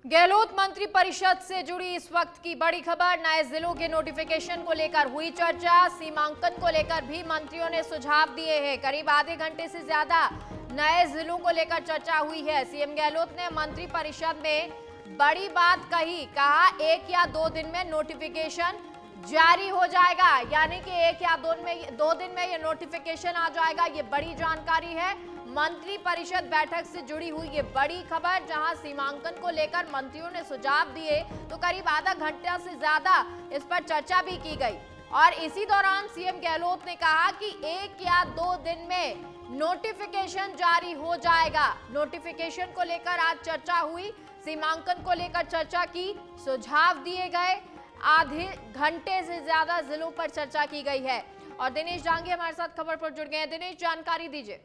गहलोत मंत्री परिषद से जुड़ी इस वक्त की बड़ी खबर। नए जिलों के नोटिफिकेशन को लेकर हुई चर्चा। सीमांकन को लेकर भी मंत्रियों ने सुझाव दिए हैं। करीब आधे घंटे से ज्यादा नए जिलों को लेकर चर्चा हुई है। सीएम गहलोत ने मंत्री परिषद में बड़ी बात कही। कहा 1 या 2 दिन में नोटिफिकेशन जारी हो जाएगा, यानी कि 1 या 2 दिन में ये नोटिफिकेशन आ जाएगा। ये बड़ी जानकारी है। मंत्री परिषद बैठक से जुड़ी हुई ये बड़ी खबर, जहां सीमांकन को लेकर मंत्रियों ने सुझाव दिए तो करीब आधा घंटा से ज्यादा इस पर चर्चा भी की गई। और इसी दौरान सीएम गहलोत ने कहा कि 1 या 2 दिन में नोटिफिकेशन जारी हो जाएगा। नोटिफिकेशन को लेकर आज चर्चा हुई, सीमांकन को लेकर चर्चा की, सुझाव दिए गए। आधे घंटे से ज्यादा जिलों पर चर्चा की गई है। और दिनेश डांगे हमारे साथ खबर पर जुड़ गए हैं। दिनेश, जानकारी दीजिए।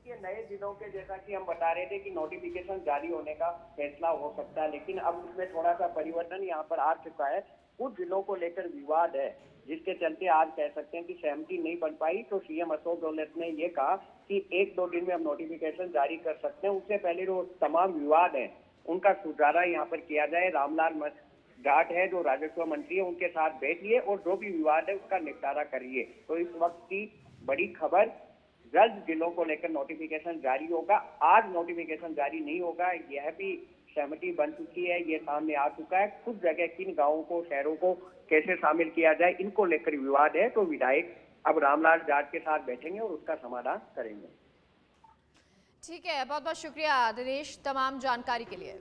नए जिलों के जैसा कि हम बता रहे थे कि नोटिफिकेशन जारी होने का फैसला हो सकता है, लेकिन अब उसमें थोड़ा सा परिवर्तन यहाँ पर आ चुका है। कुछ जिलों को लेकर विवाद है, जिसके चलते आज कह सकते हैं कि सहमति नहीं बन पाई। तो सीएम अशोक गहलोत ने ये कहा कि 1-2 दिन में हम नोटिफिकेशन जारी कर सकते हैं। उससे पहले जो तमाम विवाद है उनका सुधारा यहाँ पर किया जाए। रामलाल जाट है जो राजस्व मंत्री है, उनके साथ बैठिए और जो भी विवाद है उसका निपटारा करिए। तो इस वक्त की बड़ी खबर, जल्द जिलों को लेकर नोटिफिकेशन जारी होगा। आज नोटिफिकेशन जारी नहीं होगा, यह भी सहमति बन चुकी है, ये सामने आ चुका है। कुछ जगह किन गांवों को, शहरों को कैसे शामिल किया जाए, इनको लेकर विवाद है। तो विधायक अब रामलाल जाट के साथ बैठेंगे और उसका समाधान करेंगे। ठीक है, बहुत बहुत शुक्रिया दिनेश तमाम जानकारी के लिए।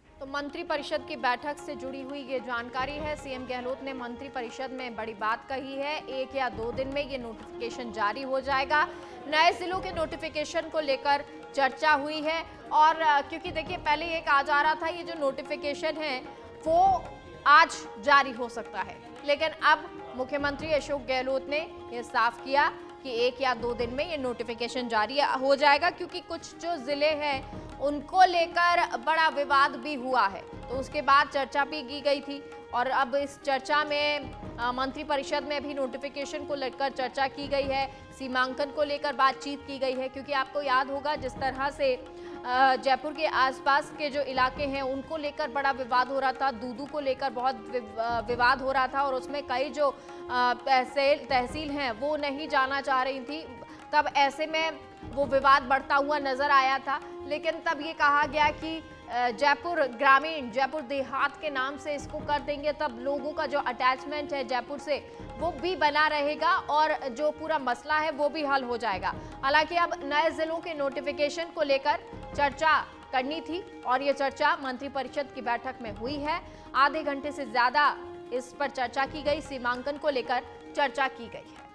तो मंत्री परिषद की बैठक से जुड़ी हुई ये जानकारी है। सीएम गहलोत ने मंत्री परिषद में बड़ी बात कही है। 1 या 2 दिन में ये नोटिफिकेशन जारी हो जाएगा। नए जिलों के नोटिफिकेशन को लेकर चर्चा हुई है। और क्योंकि देखिए पहले ये कहा जा रहा था ये जो नोटिफिकेशन है वो आज जारी हो सकता है, लेकिन अब मुख्यमंत्री अशोक गहलोत ने ये साफ किया कि 1 या 2 दिन में ये नोटिफिकेशन जारी हो जाएगा, क्योंकि कुछ जो जिले हैं उनको लेकर बड़ा विवाद भी हुआ है। तो उसके बाद चर्चा भी की गई थी और अब इस चर्चा में मंत्री परिषद में भी नोटिफिकेशन को लेकर चर्चा की गई है। सीमांकन को लेकर बातचीत की गई है, क्योंकि आपको याद होगा जिस तरह से जयपुर के आसपास के जो इलाके हैं उनको लेकर बड़ा विवाद हो रहा था। दूदू को लेकर बहुत विवाद हो रहा था और उसमें कई जो तहसील हैं वो नहीं जाना चाह रही थी। तब ऐसे में वो विवाद बढ़ता हुआ नजर आया था, लेकिन तब ये कहा गया कि जयपुर ग्रामीण, जयपुर देहात के नाम से इसको कर देंगे, तब लोगों का जो अटैचमेंट है जयपुर से वो भी बना रहेगा और जो पूरा मसला है वो भी हल हो जाएगा। हालांकि अब नए जिलों के नोटिफिकेशन को लेकर चर्चा करनी थी और ये चर्चा मंत्री परिषद की बैठक में हुई है। आधे घंटे से ज्यादा इस पर चर्चा की गई, सीमांकन को लेकर चर्चा की गई है।